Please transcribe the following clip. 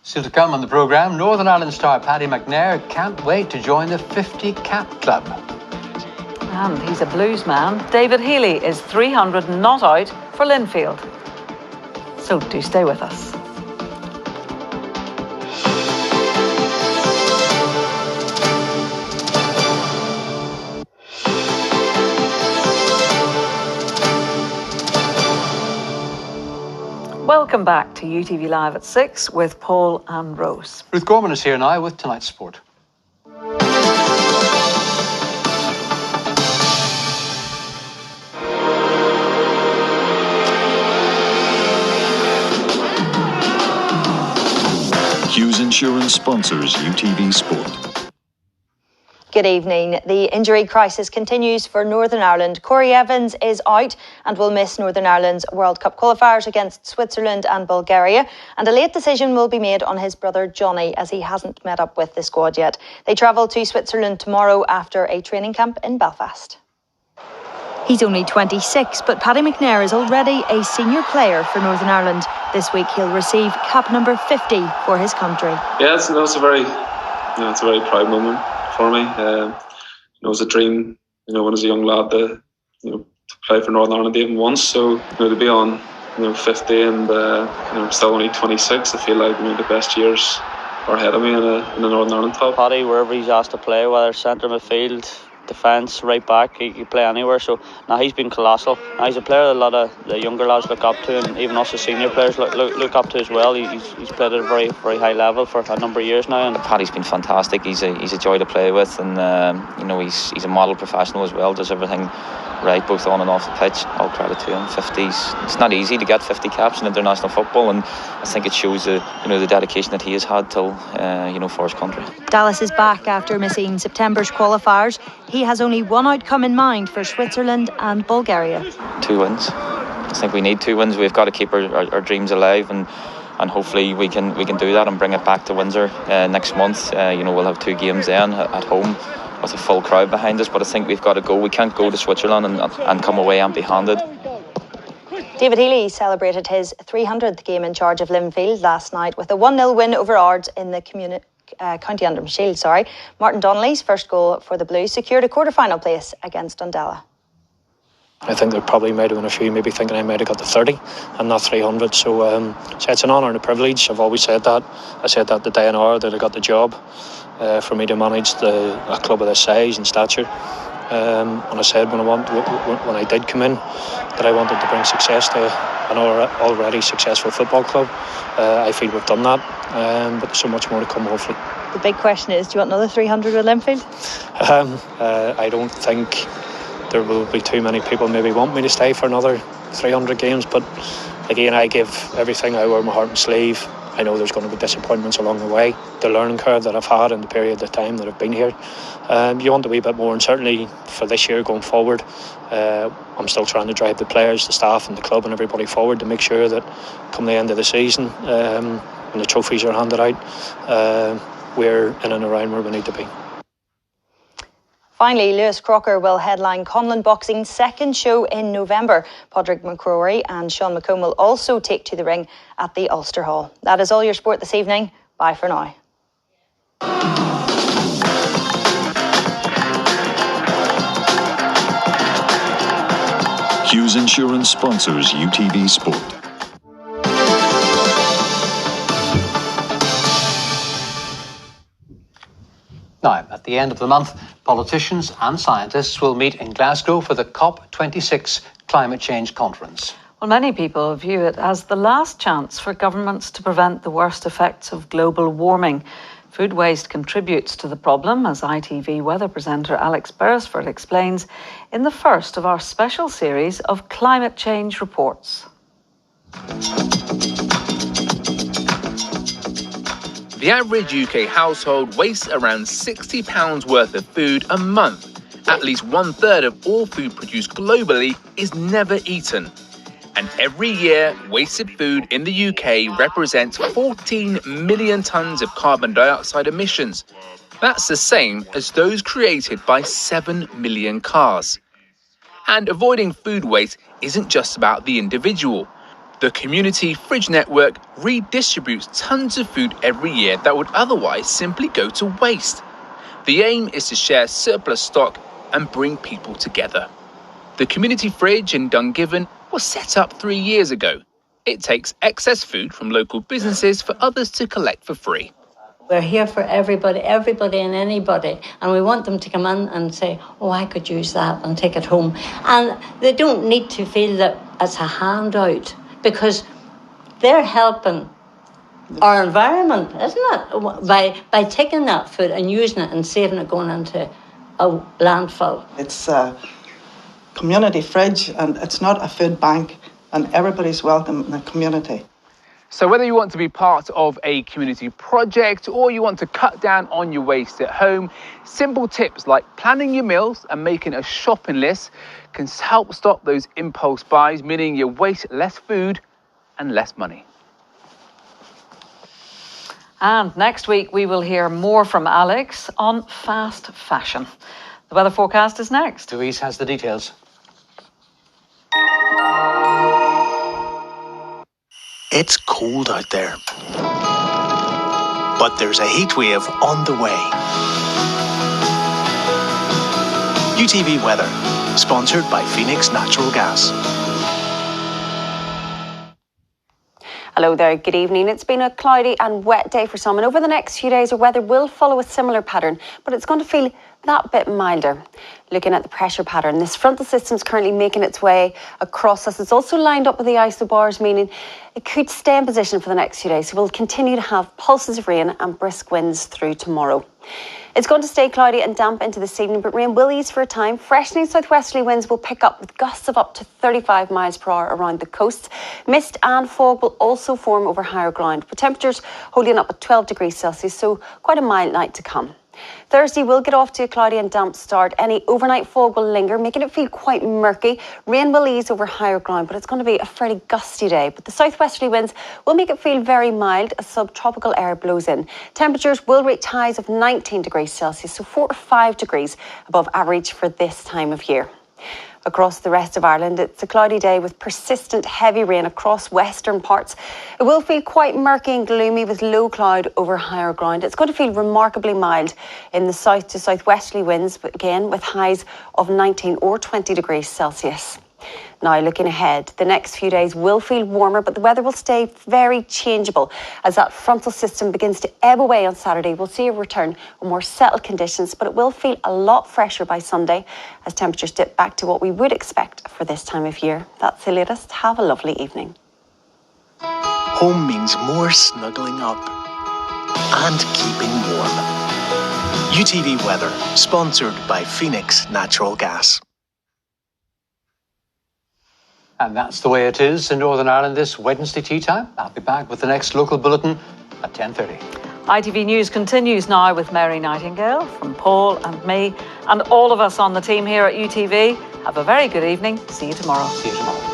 Still to come on the programme, Northern Ireland star Paddy McNair can't wait to join the 50 cap club. And he's a blues man. David Healy is 300 not out for Linfield. So do stay with us. Welcome back to U.T.V Live at 6 with Paul and Rose. Ruth Gorman is here now with tonight's sport. Hughes Insurance sponsors U.T.V Sport. Good evening. The injury crisis continues for Northern Ireland. Corey Evans is out and will miss Northern Ireland's World Cup qualifiers against Switzerland and Bulgaria. And a late decision will be made on his brother Johnny, as he hasn't met up with the squad yet. They travel to Switzerland tomorrow after a training camp in Belfast. He's only 26, but Paddy McNair is already a senior player for Northern Ireland. This week he'll receive cap number 50 for his country. Yeah, it's a very proud moment for me. It was a dream, when I was a young lad to play for Northern Ireland even once. So to be on 50 and still only 26, I feel like the best years are ahead of me in the Northern Ireland top. Paddy, wherever he's asked to play, whether centre midfield, defence, right back, he can play anywhere. So now he's been colossal. Now he's a player that a lot of the younger lads look up to, and even us as senior players look up to as well. He's played at a very, very high level for a number of years now. And Paddy's been fantastic. He's a joy to play with, and he's a model professional as well. Does everything right, both on and off the pitch. All credit to him. 50s. It's not easy to get 50 caps in international football, and I think it shows the dedication that he has had till for his country. Dallas is back after missing September's qualifiers. He has only one outcome in mind for Switzerland and Bulgaria. 2 wins. I think we need 2 wins. We've got to keep our dreams alive, and hopefully we can do that and bring it back to Windsor next month. We'll have 2 games then at home with a full crowd behind us, but I think we've got to go. We can't go to Switzerland and come away empty-handed. David Healy celebrated his 300th game in charge of Linfield last night with a 1-0 win over Ards in the County Antrim Shield. Martin Donnelly's first goal for the Blues secured a quarter-final place against Dundela. I think there probably might have been a few maybe thinking I might have got the 30 and not 300. So it's an honour and a privilege. I've always said that. I said that the day and hour that I got the job for me to manage a club of this size and stature. And I said when I did come in that I wanted to bring success to an already successful football club. I feel we've done that, but there's so much more to come, hopefully. The big question is, do you want another 300 with Linfield? I don't think there will be too many people maybe want me to stay for another 300 games, but again, I give everything. I wear my heart and sleeve. I know there's going to be disappointments along the way. The learning curve that I've had in the period of time that I've been here, you want a wee bit more, and certainly for this year going forward, I'm still trying to drive the players, the staff and the club and everybody forward to make sure that come the end of the season, when the trophies are handed out, we're in and around where we need to be. Finally, Lewis Crocker will headline Conlon Boxing's second show in November. Padraig McCrory and Sean McComb will also take to the ring at the Ulster Hall. That is all your sport this evening. Bye for now. Hughes Insurance sponsors U.T.V Sport. Now, at the end of the month, politicians and scientists will meet in Glasgow for the COP26 Climate Change Conference. Well, many people view it as the last chance for governments to prevent the worst effects of global warming. Food waste contributes to the problem, as ITV weather presenter Alex Beresford explains in the first of our special series of climate change reports. The average UK household wastes around £60 worth of food a month. At least 1/3 of all food produced globally is never eaten. And every year, wasted food in the UK represents 14 million tonnes of carbon dioxide emissions. That's the same as those created by 7 million cars. And avoiding food waste isn't just about the individual. The community fridge network redistributes tons of food every year that would otherwise simply go to waste. The aim is to share surplus stock and bring people together. The community fridge in Dungiven was set up 3 years ago. It takes excess food from local businesses for others to collect for free. We're here for everybody and anybody, and we want them to come in and say, oh, I could use that, and take it home. And they don't need to feel that it's a handout, because they're helping our environment, isn't it? By taking that food and using it and saving it going into a landfill. It's a community fridge, and it's not a food bank, and everybody's welcome in the community. So whether you want to be part of a community project or you want to cut down on your waste at home, simple tips like planning your meals and making a shopping list can help stop those impulse buys, meaning you waste less food and less money. And next week we will hear more from Alex on fast fashion. The weather forecast is next. Louise has the details. It's cold out there, but there's a heat wave on the way. U.T.V weather, sponsored by Phoenix Natural Gas. Hello there, good evening. It's been a cloudy and wet day for some, and over the next few days our weather will follow a similar pattern, but it's going to feel that bit milder. Looking at the pressure pattern, this frontal system is currently making its way across us. It's also lined up with the isobars, meaning it could stay in position for the next few days. So we'll continue to have pulses of rain and brisk winds through tomorrow. It's going to stay cloudy and damp into this evening, but rain will ease for a time. Freshening southwesterly winds will pick up with gusts of up to 35 miles per hour around the coast. Mist and fog will also form over higher ground, with temperatures holding up at 12 degrees Celsius, so quite a mild night to come. Thursday will get off to a cloudy and damp start. Any overnight fog will linger, making it feel quite murky. Rain will ease over higher ground, but it's going to be a fairly gusty day. But the southwesterly winds will make it feel very mild as subtropical air blows in. Temperatures will reach highs of 19 degrees Celsius, so 4 to 5 degrees above average for this time of year. Across the rest of Ireland, it's a cloudy day with persistent heavy rain across western parts. It will feel quite murky and gloomy with low cloud over higher ground. It's going to feel remarkably mild in the south to southwesterly winds, but again with highs of 19 or 20 degrees Celsius. Now looking ahead, the next few days will feel warmer, but the weather will stay very changeable. As that frontal system begins to ebb away on Saturday, we'll see a return of more settled conditions, but it will feel a lot fresher by Sunday as temperatures dip back to what we would expect for this time of year. That's the latest. Have a lovely evening. Home means more snuggling up and keeping warm. U.T.V weather, sponsored by Phoenix Natural Gas. And that's the way it is in Northern Ireland this Wednesday tea time. I'll be back with the next local bulletin at 10:30. ITV News continues now with Mary Nightingale, from Paul and me and all of us on the team here at U.T.V. Have a very good evening. See you tomorrow. See you tomorrow.